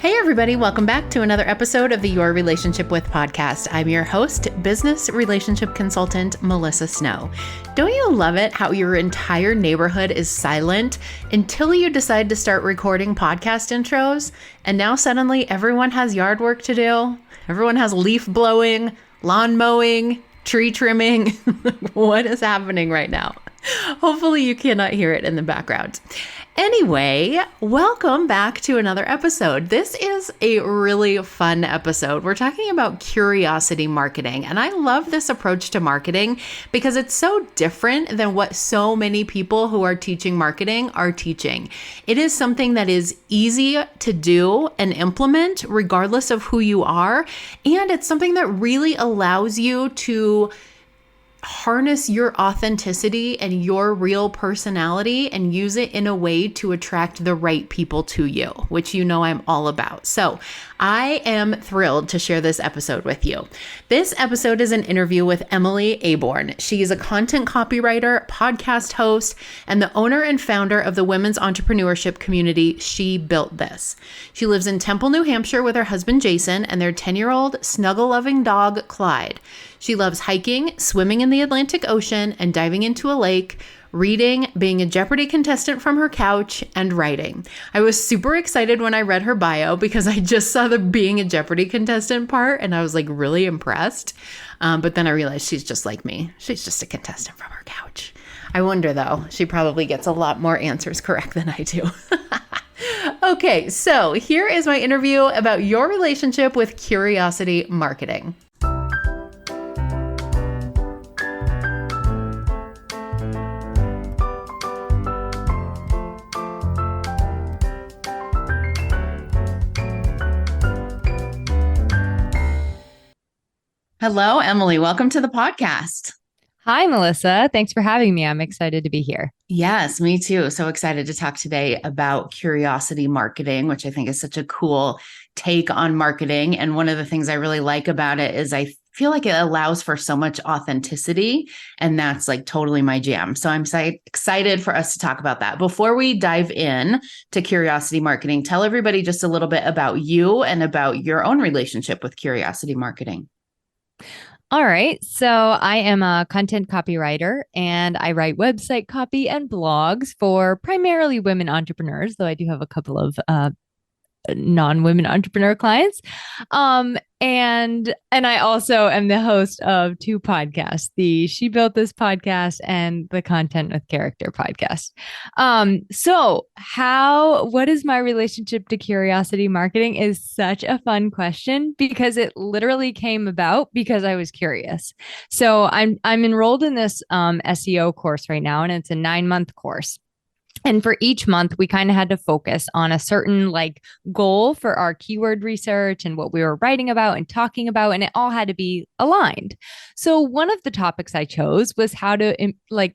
Hey everybody, welcome back to another episode of the Your Relationship With podcast. I'm your host, business relationship consultant, Melissa Snow. Don't you love it how your entire neighborhood is silent until you decide to start recording podcast intros? And now suddenly everyone has yard work to do. Everyone has leaf blowing, lawn mowing, tree trimming. What is happening right now? Hopefully you cannot hear it in the background. Anyway, welcome back to another episode. This is a really fun episode. We're talking about curiosity marketing, and I love this approach to marketing because it's so different than what so many people who are teaching marketing are teaching. It is something that is easy to do and implement regardless of who you are, and it's something that really allows you to harness your authenticity and your real personality and use it in a way to attract the right people to you, which you know I'm all about. So I am thrilled to share this episode with you. This episode is an interview with Emily Aborn. She is a content copywriter, podcast host, and the owner and founder of the women's entrepreneurship community, She Built This. She lives in Temple, New Hampshire with her husband, Jason, and their 10-year-old snuggle-loving dog, Clyde. She loves hiking, swimming in the Atlantic Ocean, and diving into a lake, reading, being a Jeopardy contestant from her couch, and writing. I was super excited when I read her bio because I just saw the being a Jeopardy contestant part and I was like really impressed. But then I realized she's just like me. She's just a contestant from her couch. I wonder though, she probably gets a lot more answers correct than I do. Okay, so here is my interview about your relationship with curiosity marketing. Hello, Emily. Welcome to the podcast. Hi, Melissa. Thanks for having me. I'm excited to be here. Yes, me too. So excited to talk today about curiosity marketing, which I think is such a cool take on marketing. And one of the things I really like about it is I feel like it allows for so much authenticity, and that's like totally my jam. So I'm excited for us to talk about that. Before we dive in to curiosity marketing, tell everybody just a little bit about you and about your own relationship with curiosity marketing. All right. So I am a content copywriter and I write website copy and blogs for primarily women entrepreneurs, though I do have a couple of non-women entrepreneur clients. And I also am the host of two podcasts, the She Built This podcast and the Content with Character podcast. What is my relationship to curiosity marketing is such a fun question because it literally came about because I was curious. So I'm enrolled in this SEO course right now, and it's a 9-month course. And for each month, we kind of had to focus on a certain goal for our keyword research and what we were writing about and talking about, and it all had to be aligned. So one of the topics I chose was how to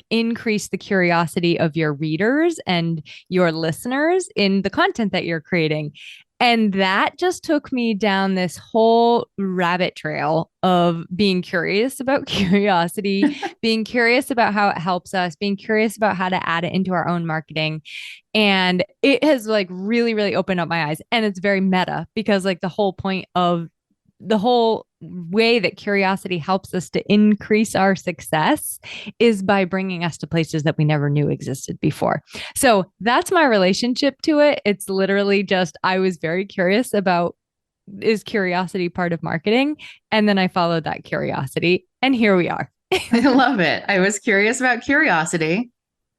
increase the curiosity of your readers and your listeners in the content that you're creating. And that just took me down this whole rabbit trail of being curious about curiosity, being curious about how it helps us, being curious about how to add it into our own marketing. And it has really, really opened up my eyes. And it's very meta because the whole point of the whole way that curiosity helps us to increase our success is by bringing us to places that we never knew existed before. So that's my relationship to it. It's literally just, I was very curious about, is curiosity part of marketing? And then I followed that curiosity and here we are. I love it. I was curious about curiosity.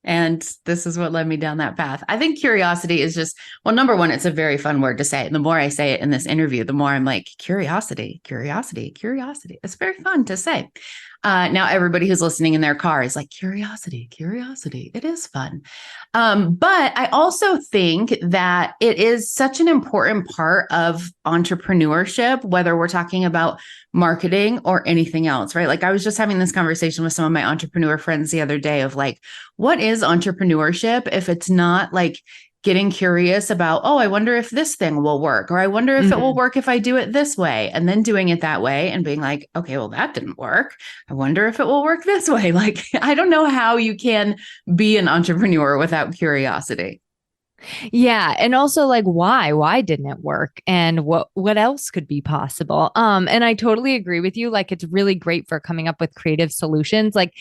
And this is what led me down that path. I think curiosity is just, well, number one, it's a very fun word to say. And the more I say it in this interview, the more I'm like, curiosity, curiosity, curiosity. It's very fun to say. Now, everybody who's listening in their car is like, curiosity, curiosity. It is fun. But I also think that it is such an important part of entrepreneurship, whether we're talking about marketing or anything else, right? I was just having this conversation with some of my entrepreneur friends the other day of what is entrepreneurship if it's not getting curious about, oh, I wonder if this thing will work, or I wonder if it will work if I do it this way, and then doing it that way and being like, okay, well, that didn't work. I wonder if it will work this way. I don't know how you can be an entrepreneur without curiosity. Yeah, and also like why didn't it work and what else could be possible? And I totally agree with you, like it's really great for coming up with creative solutions. Like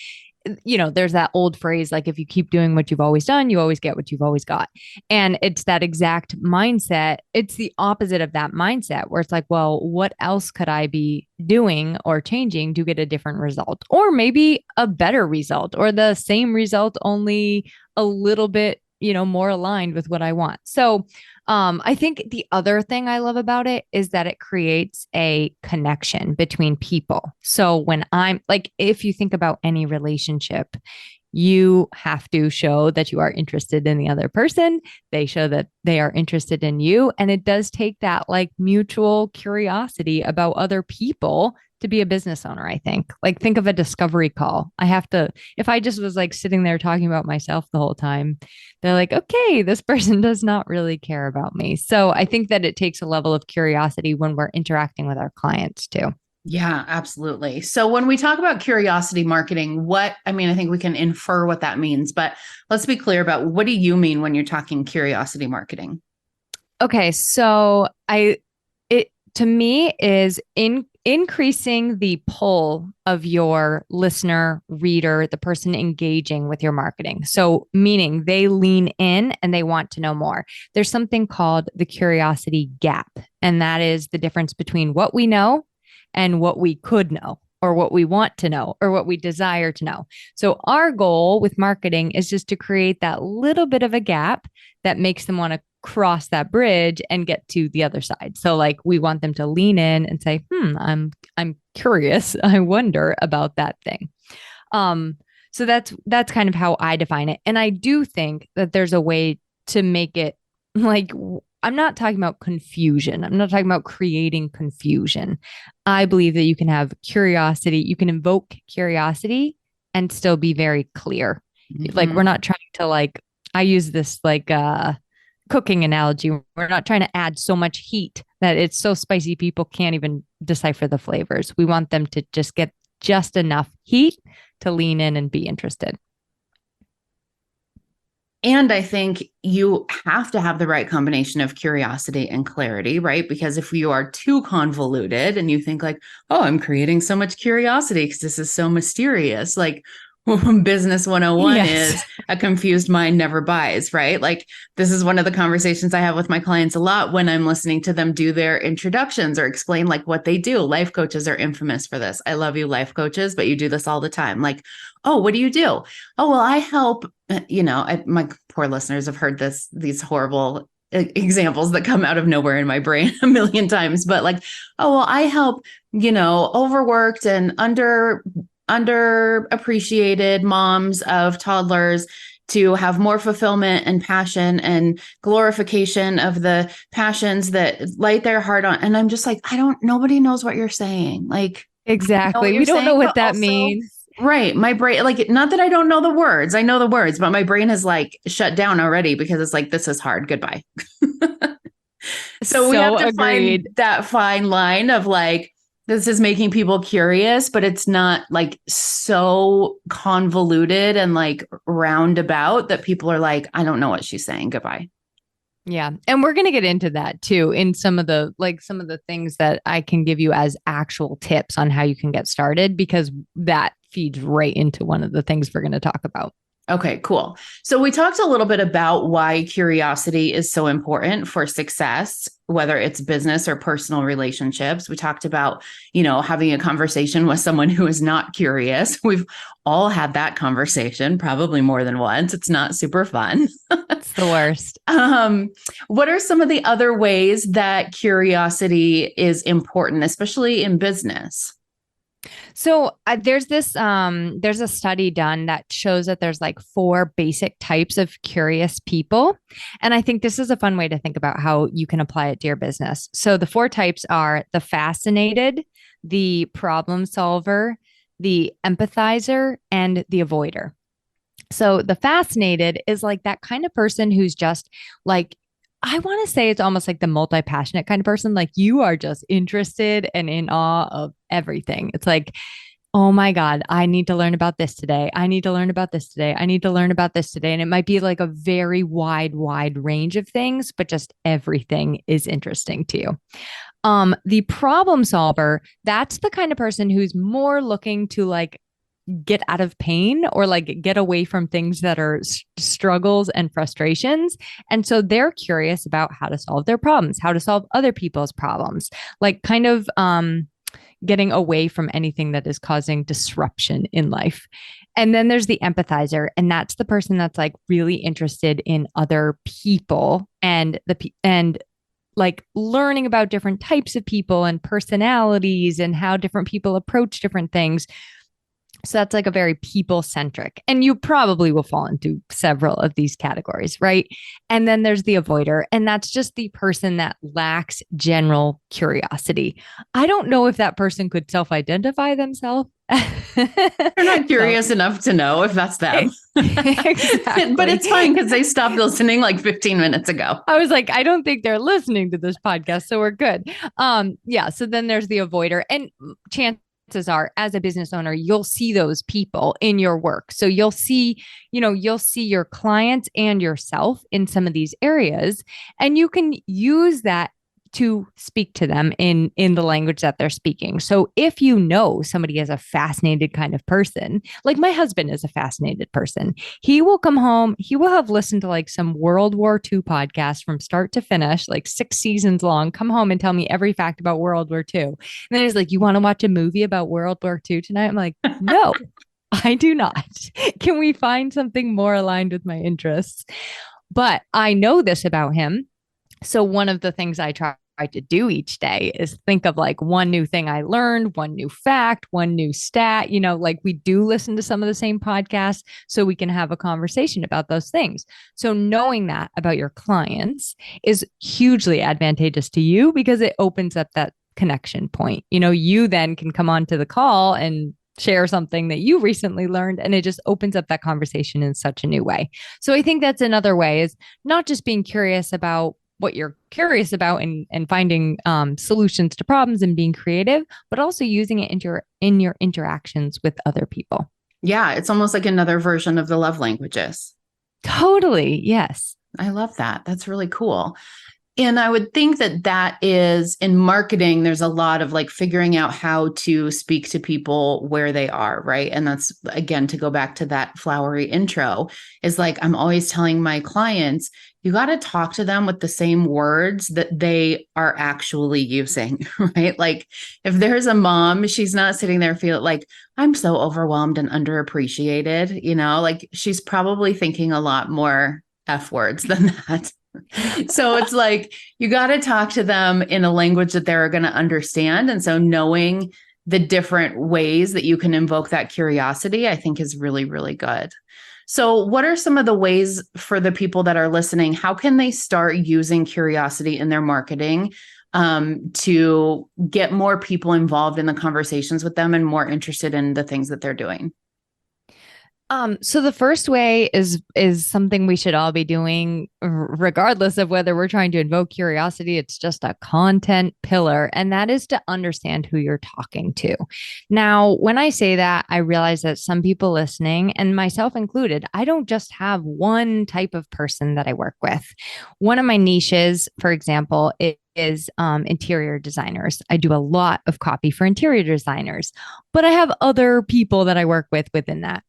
there's that old phrase, like if you keep doing what you've always done, you always get what you've always got. And it's that exact mindset. It's the opposite of that mindset where it's like, well, what else could I be doing or changing to get a different result? Or maybe a better result or the same result, only a little bit, more aligned with what I want. So I think the other thing I love about it is that it creates a connection between people. So when I'm like, if you think about any relationship, you have to show that you are interested in the other person. They show that they are interested in you. And it does take that like mutual curiosity about other people to be a business owner, I think. Like, think of a discovery call. If I just was like sitting there talking about myself the whole time, they're like, okay, this person does not really care about me. So I think that it takes a level of curiosity when we're interacting with our clients too. Yeah, absolutely. So when we talk about curiosity marketing, I think we can infer what that means, but let's be clear about what do you mean when you're talking curiosity marketing? Okay, so it to me is increasing the pull of your listener, reader, the person engaging with your marketing. So meaning they lean in and they want to know more. There's something called the curiosity gap, and that is the difference between what we know and what we could know, or what we want to know, or what we desire to know. So our goal with marketing is just to create that little bit of a gap that makes them want to cross that bridge and get to the other side. So like we want them to lean in and say, I'm curious. I wonder about that thing. So that's kind of how I define it. And I do think that there's a way to make it like, I'm not talking about confusion. I'm not talking about creating confusion. I believe that you can have curiosity, you can invoke curiosity and still be very clear. Mm-hmm. Like we're not trying to like, I use this like cooking analogy. We're not trying to add so much heat that it's so spicy people can't even decipher the flavors. We want them to just get just enough heat to lean in and be interested. And I think you have to have the right combination of curiosity and clarity, right? Because if you are too convoluted and you think like, oh, I'm creating so much curiosity because this is so mysterious, like business 101 yes. is a confused mind never buys, right? Like this is one of the conversations I have with my clients a lot when I'm listening to them do their introductions or explain like what they do. Life coaches are infamous for this. I love you, life coaches, but you do this all the time. Like, oh, what do you do? Oh, well, I help, my poor listeners have heard these horrible examples that come out of nowhere in my brain a million times, but like, oh, well, I help, overworked and underappreciated moms of toddlers to have more fulfillment and passion and glorification of the passions that light their heart on. And I'm just like, nobody knows what you're saying. Like, exactly. We don't know what that means. Right. My brain, like, not that I don't know the words. I know the words, but my brain has like shut down already because it's like, this is hard. Goodbye. So we have to find that fine line of like, this is making people curious, but it's not like so convoluted and like roundabout that people are like, I don't know what she's saying. Goodbye. Yeah. And we're going to get into that too in some of the things that I can give you as actual tips on how you can get started, because that feeds right into one of the things we're going to talk about. Okay, cool. So we talked a little bit about why curiosity is so important for success, whether it's business or personal relationships. We talked about, having a conversation with someone who is not curious. We've all had that conversation, probably more than once. It's not super fun. It's the worst. What are some of the other ways that curiosity is important, especially in business? So there's a study done that shows that there's like 4 basic types of curious people. And I think this is a fun way to think about how you can apply it to your business. So the 4 types are the fascinated, the problem solver, the empathizer, and the avoider. So the fascinated is like that kind of person who's just like, I want to say it's almost like the multi-passionate kind of person. Like you are just interested and in awe of everything. It's like oh my God, I need to learn about this today. I need to learn about this today. I need to learn about this today. And it might be like a very wide range of things, but just everything is interesting to you. The problem solver, that's the kind of person who's more looking to like get out of pain or like get away from things that are struggles and frustrations. And so they're curious about how to solve their problems, how to solve other people's problems, like kind of getting away from anything that is causing disruption in life. And then there's the empathizer, and that's the person that's like really interested in other people and like learning about different types of people and personalities and how different people approach different things. So that's like a very people centric. And you probably will fall into several of these categories, right? And then there's the avoider, and that's just the person that lacks general curiosity. I don't know if that person could self-identify themselves. They're not curious enough to know if that's them. Exactly. But it's fine because they stopped listening like 15 minutes ago. I was like, I don't think they're listening to this podcast, so we're good. Yeah. So then there's the avoider, and chances are, as a business owner, you'll see those people in your work. So you'll see your clients and yourself in some of these areas, and you can use that to speak to them in the language that they're speaking. So if you know somebody is a fascinated kind of person, like my husband is a fascinated person, he will come home, he will have listened to like some World War II podcast from start to finish, like 6 seasons long, come home and tell me every fact about World War II. And then he's like, you want to watch a movie about World War II tonight? I'm like, no, I do not. Can we find something more aligned with my interests? But I know this about him. So one of the things I try to do each day is think of like one new thing I learned, one new fact, one new stat, like we do listen to some of the same podcasts so we can have a conversation about those things. So knowing that about your clients is hugely advantageous to you because it opens up that connection point. You then can come on to the call and share something that you recently learned, and it just opens up that conversation in such a new way. So I think that's another way, is not just being curious about what you're curious about and finding solutions to problems and being creative, but also using it in your interactions with other people. Yeah, it's almost like another version of the love languages. Totally. Yes. I love that. That's really cool. And I would think that is in marketing, there's a lot of like figuring out how to speak to people where they are, right? And that's, again, to go back to that flowery intro, is like, I'm always telling my clients, you got to talk to them with the same words that they are actually using, right? Like if there's a mom, she's not sitting there feeling like, I'm so overwhelmed and underappreciated, like she's probably thinking a lot more F words than that. So it's like, you got to talk to them in a language that they're going to understand. And so knowing the different ways that you can invoke that curiosity, I think is really, really good. So what are some of the ways for the people that are listening? How can they start using curiosity in their marketing to get more people involved in the conversations with them and more interested in the things that they're doing? So the first way is something we should all be doing, regardless of whether we're trying to invoke curiosity. It's just a content pillar, and that is to understand who you're talking to. Now, when I say that, I realize that some people listening, and myself included, I don't just have one type of person that I work with. One of my niches, for example, is interior designers. I do a lot of copy for interior designers, but I have other people that I work with within that.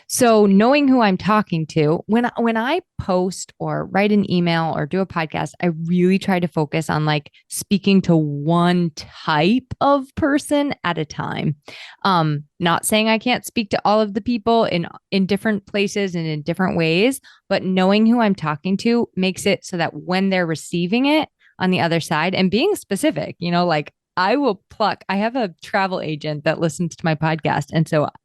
So knowing who I'm talking to, when I post or write an email or do a podcast, I really try to focus on like speaking to one type of person at a time. Not saying I can't speak to all of the people in different places and in different ways, but knowing who I'm talking to makes it so that when they're receiving it on the other side, and being specific, like I have a travel agent that listens to my podcast.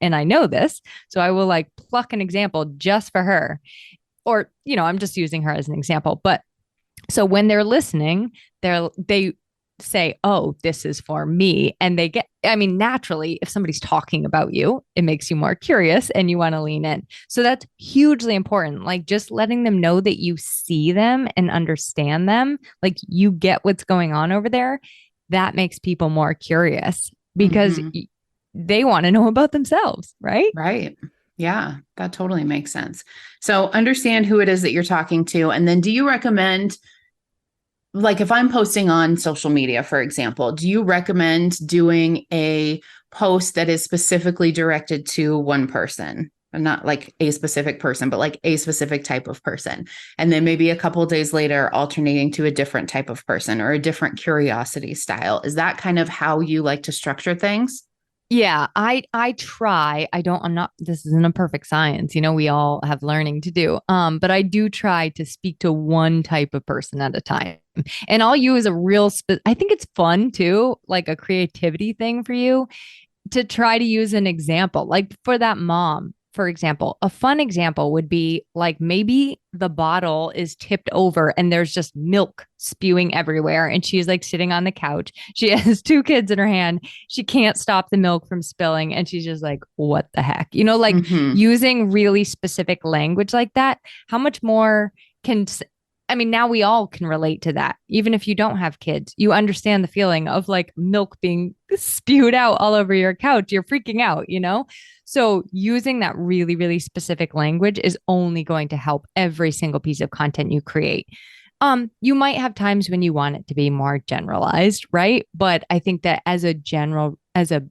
And I know this, so I will like pluck an example just for her, or, I'm just using her as an example. But so when they're listening, they say, oh, this is for me. And naturally, if somebody's talking about you, it makes you more curious and you want to lean in. So that's hugely important. Like just letting them know that you see them and understand them, like you get what's going on over there. That makes people more curious because they want to know about themselves, right? Right. Yeah, that totally makes sense. So understand who it is that you're talking to. And then do you recommend, like if I'm posting on social media, for example, do you recommend doing a post that is specifically directed to one person? And not like a specific person, but like a specific type of person. And then maybe a couple of days later, alternating to a different type of person or a different curiosity style. Is that kind of how you like to structure things? Yeah, I try. I'm not, this isn't a perfect science. We all have learning to do. But I do try to speak to one type of person at a time. And I'll use a I think it's fun too, like a creativity thing for you to try to use an example. Like for that mom, for example, a fun example would be like maybe the bottle is tipped over and there's just milk spewing everywhere. And she's like sitting on the couch. She has two kids in her hand. She can't stop the milk from spilling. And she's just like, what the heck? Like using really specific language like that. How much more can now we all can relate to that. Even if you don't have kids, you understand the feeling of like milk being spewed out all over your couch. You're freaking out. So using that really, really specific language is only going to help every single piece of content you create. You might have times when you want it to be more generalized, right? But I think that as a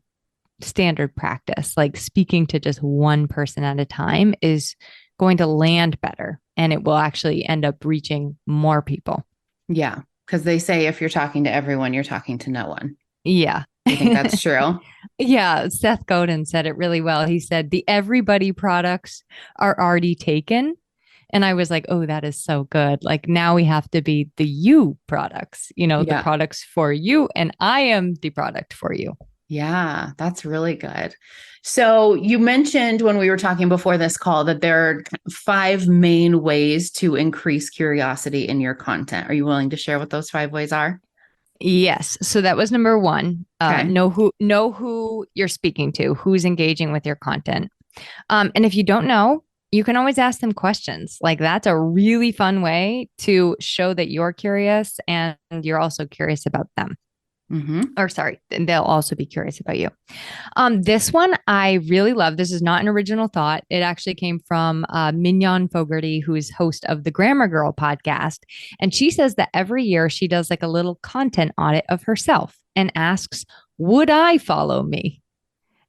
standard practice, like speaking to just one person at a time is going to land better and it will actually end up reaching more people. Yeah. Because they say if you're talking to everyone, you're talking to no one. Yeah. You think that's true? Yeah. Seth Godin said it really well. He said the everybody products are already taken. And I was like, oh, that is so good. Like now we have to be the you products, the products for you. And I am the product for you. Yeah, that's really good. So you mentioned when we were talking before this call that there are 5 main ways to increase curiosity in your content. Are you willing to share what those 5 ways are? Yes. So that was number one. Okay. Know who you're speaking to, who's engaging with your content. And if you don't know, you can always ask them questions. Like that's a really fun way to show that you're curious and you're also curious about them. Or sorry, they'll also be curious about you. This one I really love. This is not an original thought. It actually came from Mignon Fogarty, who's host of the Grammar Girl podcast. And she says that every year she does like a little content audit of herself and asks, would I follow me?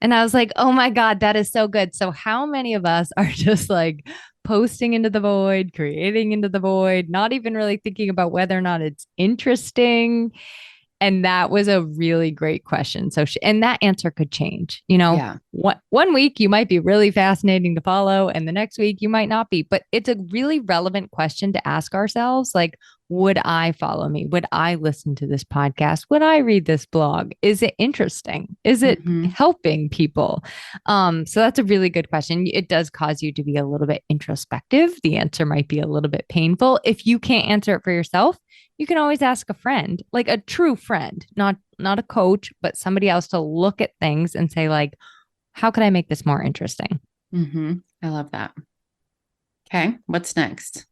And I was like, oh my God, that is so good. So how many of us are just like posting into the void, creating into the void, not even really thinking about whether or not it's interesting? And that was a really great question. So, and that answer could change. Yeah. One week you might be really fascinating to follow, and the next week you might not be. But it's a really relevant question to ask ourselves. Like, would I follow me? Would I listen to this podcast? Would I read this blog? Is it interesting? Is it helping people? So that's a really good question. It does cause you to be a little bit introspective. The answer might be a little bit painful. If you can't answer it for yourself, you can always ask a friend, like a true friend, not a coach, but somebody else to look at things and say, like, how can I make this more interesting? I love that. Okay. What's next?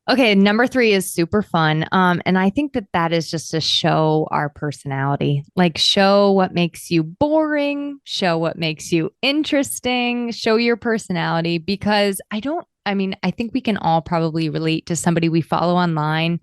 Okay. Number 3 is super fun. And I think that is just to show our personality, like show what makes you boring, show what makes you interesting, show your personality, because I think we can all probably relate to somebody we follow online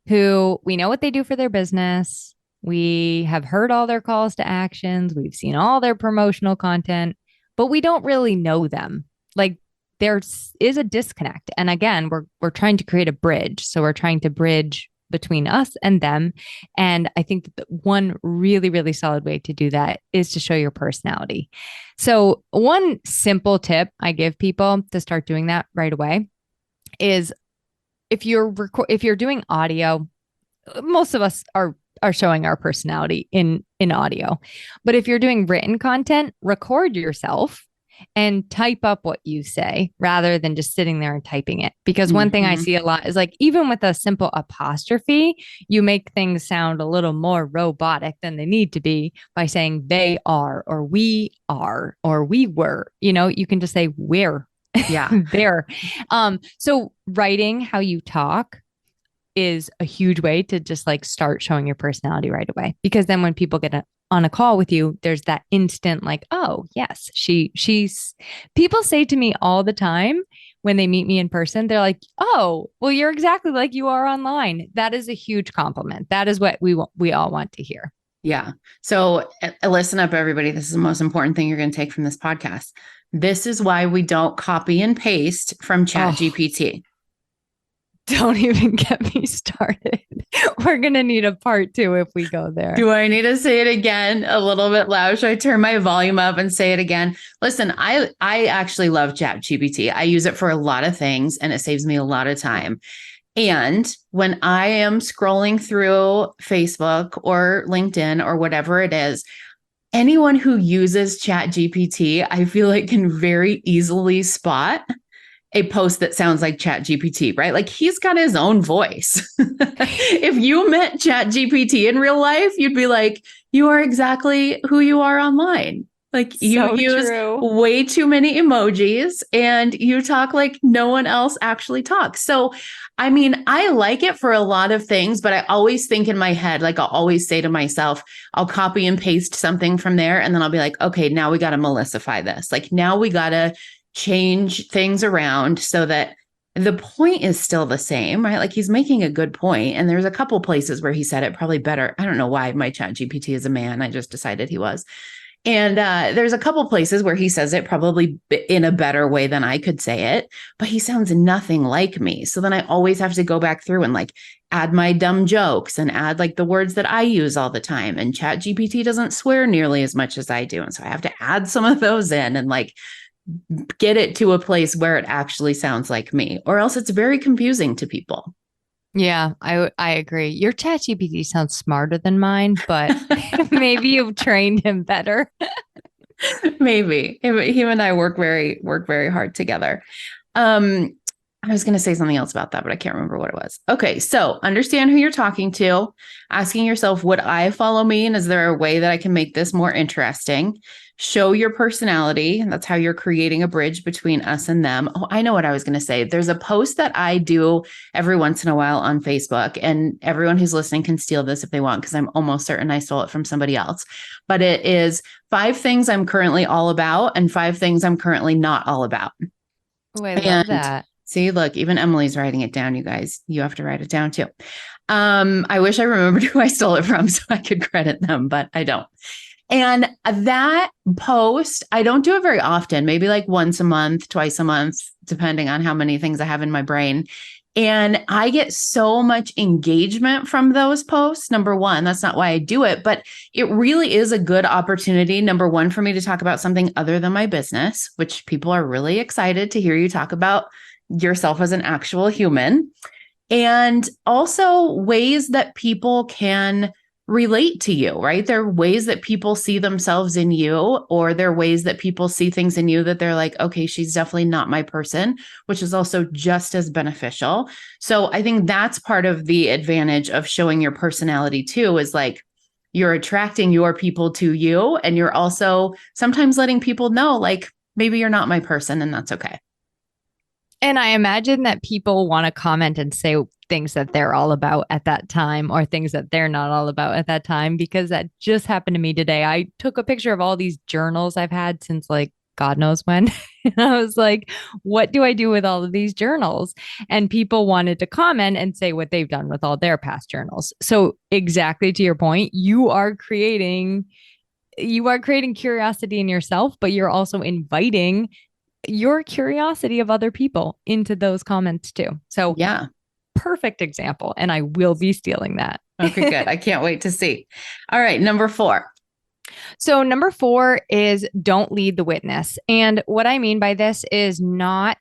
who we know what they do for their business. We have heard all their calls to actions. We've seen all their promotional content, but we don't really know them. Like there is a disconnect. And again, we're trying to create a bridge. So we're trying to bridge between us and them. And I think that one really, really solid way to do that is to show your personality. So one simple tip I give people to start doing that right away is if you're doing audio, most of us are showing our personality in audio. But if you're doing written content, record yourself and type up what you say rather than just sitting there and typing it. Because one thing I see a lot is like, even with a simple apostrophe, you make things sound a little more robotic than they need to be by saying they are, or we are, or we were. You can just say we're. Yeah. There. So writing how you talk is a huge way to just like start showing your personality right away. Because then when people get on a call with you, there's that instant like, oh yes, she's people say to me all the time when they meet me in person, they're like, oh, well, you're exactly like you are online. That is a huge compliment. That is what we all want to hear. Yeah. So listen up, everybody. This is the most important thing you're going to take from this podcast. This is why we don't copy and paste from ChatGPT. Don't even get me started. We're going to need a part 2 if we go there. Do I need to say it again a little bit loud? Should I turn my volume up and say it again? Listen, I actually love ChatGPT. I use it for a lot of things and it saves me a lot of time. And when I am scrolling through Facebook or LinkedIn or whatever it is, anyone who uses ChatGPT, I feel like can very easily spot a post that sounds like ChatGPT, right? Like he's got his own voice. If you met ChatGPT in real life, you'd be like, you are exactly who you are online. Like you use way too many emojis and you talk like no one else actually talks. So, I mean, I like it for a lot of things, but I always think in my head, like I'll always say to myself, I'll copy and paste something from there. And then I'll be like, okay, now we got to Melissify this. Like now we got to change things around so that the point is still the same, right? Like he's making a good point. And there's a couple places where he said it probably better. I don't know why my ChatGPT is a man. I just decided he was. And there's a couple places where he says it probably in a better way than I could say it, but he sounds nothing like me. So then I always have to go back through and like add my dumb jokes and add like the words that I use all the time. And ChatGPT doesn't swear nearly as much as I do. And so I have to add some of those in and like get it to a place where it actually sounds like me, or else it's very confusing to people. Yeah, I agree. Your ChatGPT sounds smarter than mine, but maybe you've trained him better. Maybe him and I work very hard together. I was going to say something else about that, but I can't remember what it was. Okay, so understand who you're talking to, asking yourself, would I follow me? And is there a way that I can make this more interesting? Show your personality. That's how you're creating a bridge between us and them. Oh, I know what I was going to say. There's a post that I do every once in a while on Facebook, and everyone who's listening can steal this if they want, because I'm almost certain I stole it from somebody else. But it is 5 things I'm currently all about and 5 things I'm currently not all about. Oh, I love that. See, look, even Emily's writing it down, you guys. You have to write it down too. I wish I remembered who I stole it from so I could credit them, but I don't. And that post, I don't do it very often, maybe like once a month, twice a month, depending on how many things I have in my brain. And I get so much engagement from those posts. Number one, that's not why I do it, but it really is a good opportunity. Number one, for me to talk about something other than my business, which people are really excited to hear you talk about yourself as an actual human. And also ways that people can relate to you, right? There are ways that people see themselves in you, or there are ways that people see things in you that they're like, okay, she's definitely not my person, which is also just as beneficial. So I think that's part of the advantage of showing your personality too, is like you're attracting your people to you, and you're also sometimes letting people know, like, maybe you're not my person, and that's okay. And I imagine that people want to comment and say things that they're all about at that time, or things that they're not all about at that time, because that just happened to me today. I took a picture of all these journals I've had since like God knows when. And I was like, what do I do with all of these journals? And people wanted to comment and say what they've done with all their past journals. So exactly to your point, you are creating curiosity in yourself, but you're also inviting your curiosity of other people into those comments too. So yeah, perfect example. And I will be stealing that. Okay, good. I can't wait to see. All right, number 4. So number 4 is don't lead the witness. And what I mean by this is not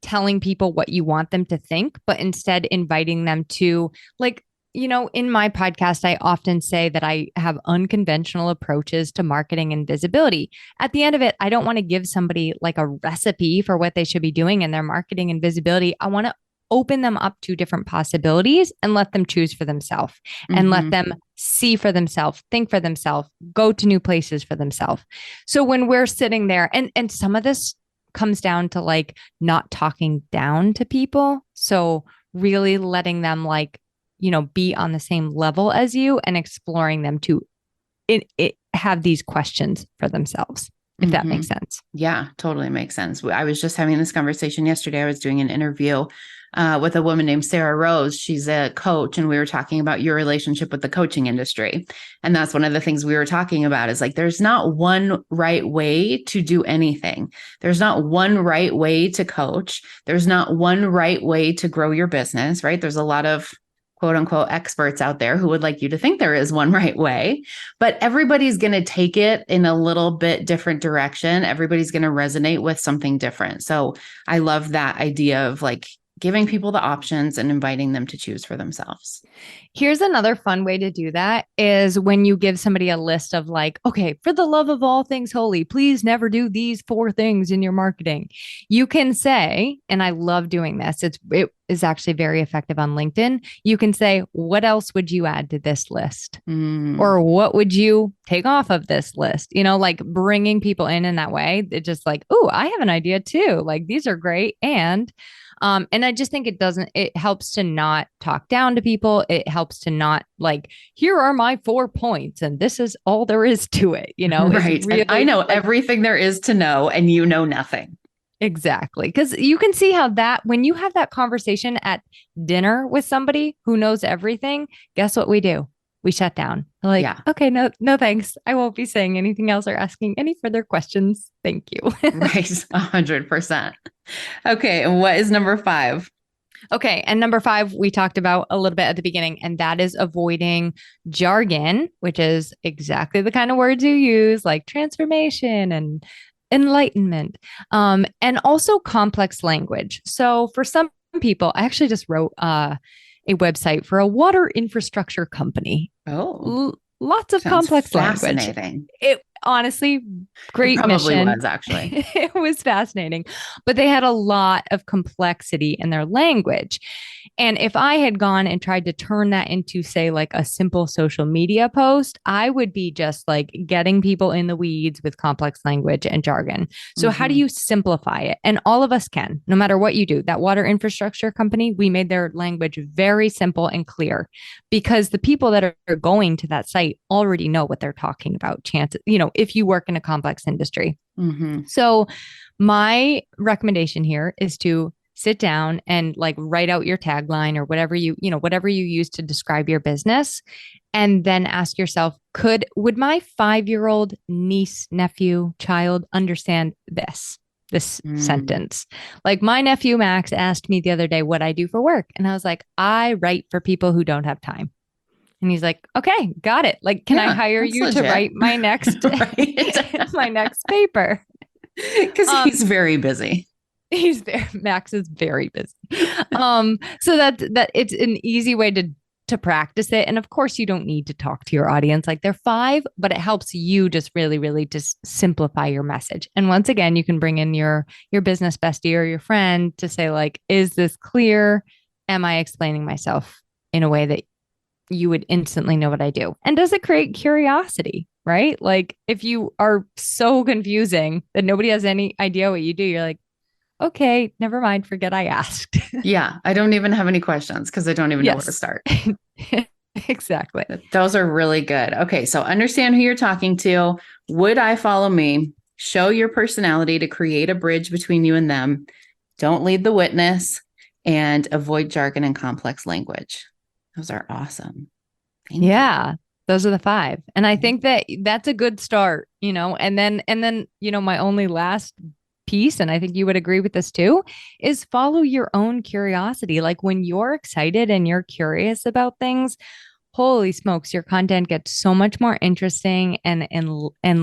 telling people what you want them to think, but instead inviting them to, like, you know, in my podcast, I often say that I have unconventional approaches to marketing and visibility. At the end of it, I don't want to give somebody like a recipe for what they should be doing in their marketing and visibility. I want to open them up to different possibilities and let them choose for themselves, and let them see for themselves, think for themselves, go to new places for themselves. So when we're sitting there, and some of this comes down to like not talking down to people. So really letting them like be on the same level as you and exploring them to have these questions for themselves, if that makes sense. Yeah, totally makes sense. I was just having this conversation yesterday. I was doing an interview with a woman named Sarah Rose. She's a coach, and we were talking about your relationship with the coaching industry. And that's one of the things we were talking about is like, there's not one right way to do anything. There's not one right way to coach. There's not one right way to grow your business, right? There's a lot of quote unquote experts out there who would like you to think there is one right way, but everybody's going to take it in a little bit different direction. Everybody's going to resonate with something different. So I love that idea of like giving people the options and inviting them to choose for themselves. Here's another fun way to do that is when you give somebody a list of like, okay, for the love of all things holy, please never do these 4 things in your marketing. You can say, and I love doing this, it is actually very effective on LinkedIn. You can say, what else would you add to this list? Or what would you take off of this list? Like bringing people in that way. It's just like, oh, I have an idea too. Like these are great. And I just think it helps to not talk down to people. It helps to not like, here are my 4 points and this is all there is to it. Right. Really, and I know everything there is to know and you know nothing. Exactly. Because you can see how when you have that conversation at dinner with somebody who knows everything, guess what we do? We shut down. Like, yeah. Okay, no, thanks. I won't be saying anything else or asking any further questions. Thank you. Right. 100%. Okay. And what is number 5? Okay. And number 5, we talked about a little bit at the beginning, and that is avoiding jargon, which is exactly the kind of words you use, like transformation and enlightenment, and also complex language. So for some people, I actually just wrote a website for a water infrastructure company. Oh, lots of complex fascinating language. It honestly, great probably mission. Was actually. It was fascinating, but they had a lot of complexity in their language. And if I had gone and tried to turn that into, say, like a simple social media post, I would be just like getting people in the weeds with complex language and jargon. So how do you simplify it? And all of us can, no matter what you do. That water infrastructure company, we made their language very simple and clear because the people that are going to that site already know what they're talking about. Chances, if you work in a complex industry. So my recommendation here is to sit down and like write out your tagline or whatever you use to describe your business. And then ask yourself, would my 5-year-old niece, nephew, child understand this sentence? Like my nephew, Max, asked me the other day what I do for work. And I was like, I write for people who don't have time. And he's like, okay, got it. Like, can I hire you to write my next, my next paper? Because he's very busy. Max is very busy. So that it's an easy way to practice it. And of course you don't need to talk to your audience like they're 5, but it helps you just really, really just simplify your message. And once again, you can bring in your business bestie or your friend to say like, is this clear? Am I explaining myself in a way that you would instantly know what I do? And does it create curiosity, right? Like if you are so confusing that nobody has any idea what you do, you're like, okay, never mind, forget I asked. Yeah, I don't even have any questions because I don't even know where to start. Exactly. Those are really good. Okay, so understand who you're talking to. Would I follow me? Show your personality to create a bridge between you and them. Don't lead the witness, and avoid jargon and complex language. Those are awesome. Thank you. Those are the 5. And I think that that's a good start, and then, my only last piece, and I think you would agree with this too, is follow your own curiosity. Like when you're excited and you're curious about things, holy smokes, your content gets so much more interesting and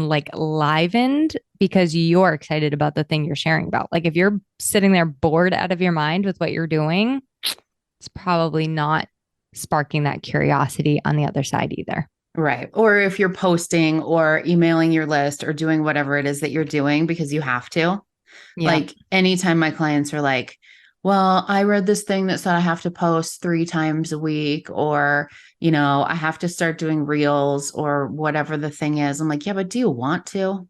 like livened because you're excited about the thing you're sharing about. Like if you're sitting there bored out of your mind with what you're doing, it's probably not sparking that curiosity on the other side either. Right. Or if you're posting or emailing your list or doing whatever it is that you're doing because you have to. Yeah. Like anytime my clients are like, well, I read this thing that said I have to post 3 times a week, or, I have to start doing reels or whatever the thing is. I'm like, yeah, but do you want to?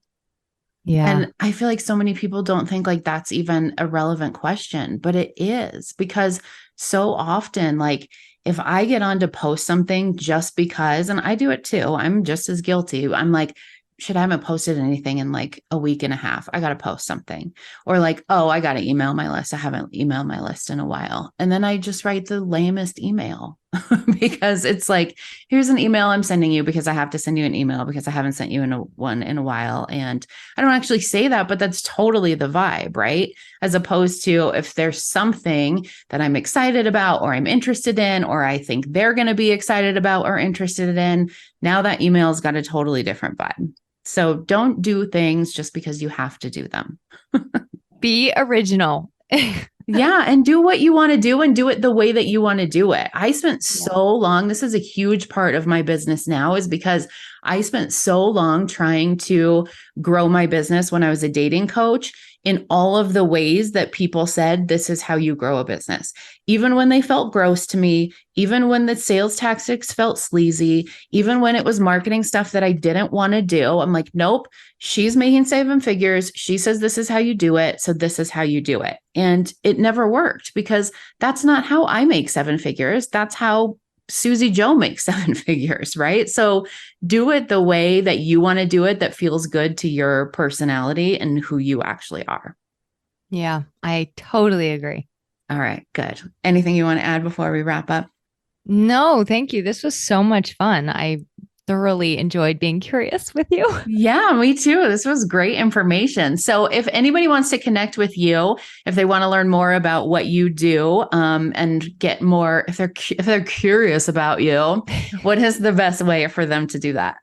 Yeah. And I feel like so many people don't think like that's even a relevant question, but it is, because so often like if I get on to post something just because, and I do it too, I'm just as guilty. I'm like, shit, I haven't posted anything in like a week and a half. I got to post something. Or like, oh, I got to email my list. I haven't emailed my list in a while. And then I just write the lamest email because it's like, here's an email I'm sending you because I have to send you an email because I haven't sent you one in a while. And I don't actually say that, but that's totally the vibe, right? As opposed to if there's something that I'm excited about or I'm interested in, or I think they're going to be excited about or interested in, now that email's got a totally different vibe. So don't do things just because you have to do them. Be original. Yeah. And do what you want to do and do it the way that you want to do it. I spent so long, this is a huge part of my business now, is because I spent so long trying to grow my business when I was a dating coach in all of the ways that people said, this is how you grow a business. Even when they felt gross to me, even when the sales tactics felt sleazy, even when it was marketing stuff that I didn't want to do, I'm like, nope, she's making 7 figures. She says, this is how you do it. So this is how you do it. And it never worked because that's not how I make 7 figures. That's how Susie Joe makes 7 figures, right? So do it the way that you want to do it, that feels good to your personality and who you actually are. Yeah, I totally agree. All right, good. Anything you want to add before we wrap up? No, thank you. This was so much fun. I thoroughly enjoyed being curious with you. Yeah, me too. This was great information. So if anybody wants to connect with you, if they want to learn more about what you do, and get more, if they're curious about you, what is the best way for them to do that?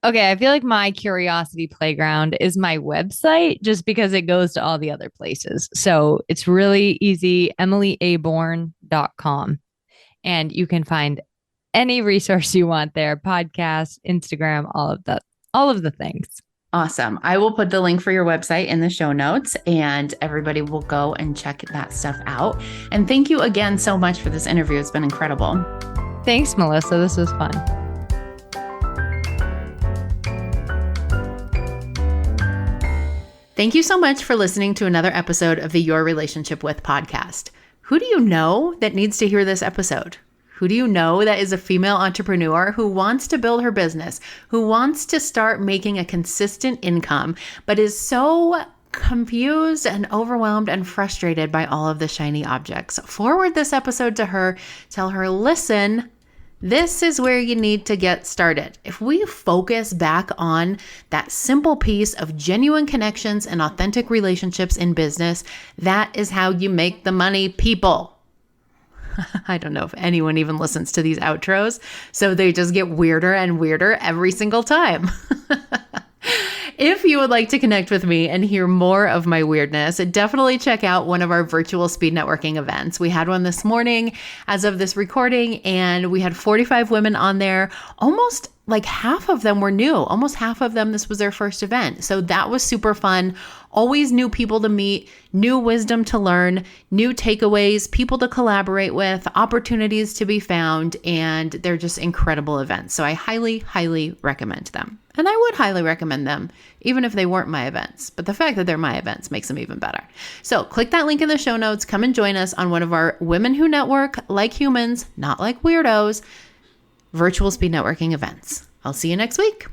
Okay, I feel like my curiosity playground is my website just because it goes to all the other places. So it's really easy, emilyaborn.com. And you can find any resource you want there, podcasts, Instagram, all of the things. Awesome. I will put the link for your website in the show notes and everybody will go and check that stuff out. And thank you again so much for this interview. It's been incredible. Thanks, Melissa. This was fun. Thank you so much for listening to another episode of the Your Relationship With podcast. Who do you know that needs to hear this episode? Who do you know that is a female entrepreneur who wants to build her business, who wants to start making a consistent income, but is so confused and overwhelmed and frustrated by all of the shiny objects? Forward this episode to her. Tell her, listen, this is where you need to get started. If we focus back on that simple piece of genuine connections and authentic relationships in business, that is how you make the money, people. I don't know if anyone even listens to these outros, so they just get weirder and weirder every single time. If you would like to connect with me and hear more of my weirdness, definitely check out one of our virtual speed networking events. We had one this morning as of this recording, and we had 45 women on there. Almost like half of them were new. Almost half of them, this was their first event. So that was super fun. Always new people to meet, new wisdom to learn, new takeaways, people to collaborate with, opportunities to be found, and they're just incredible events. So I highly, highly recommend them. And I would highly recommend them, even if they weren't my events. But the fact that they're my events makes them even better. So click that link in the show notes. Come and join us on one of our Women Who Network Like Humans, Not Like Weirdos, virtual speed networking events. I'll see you next week.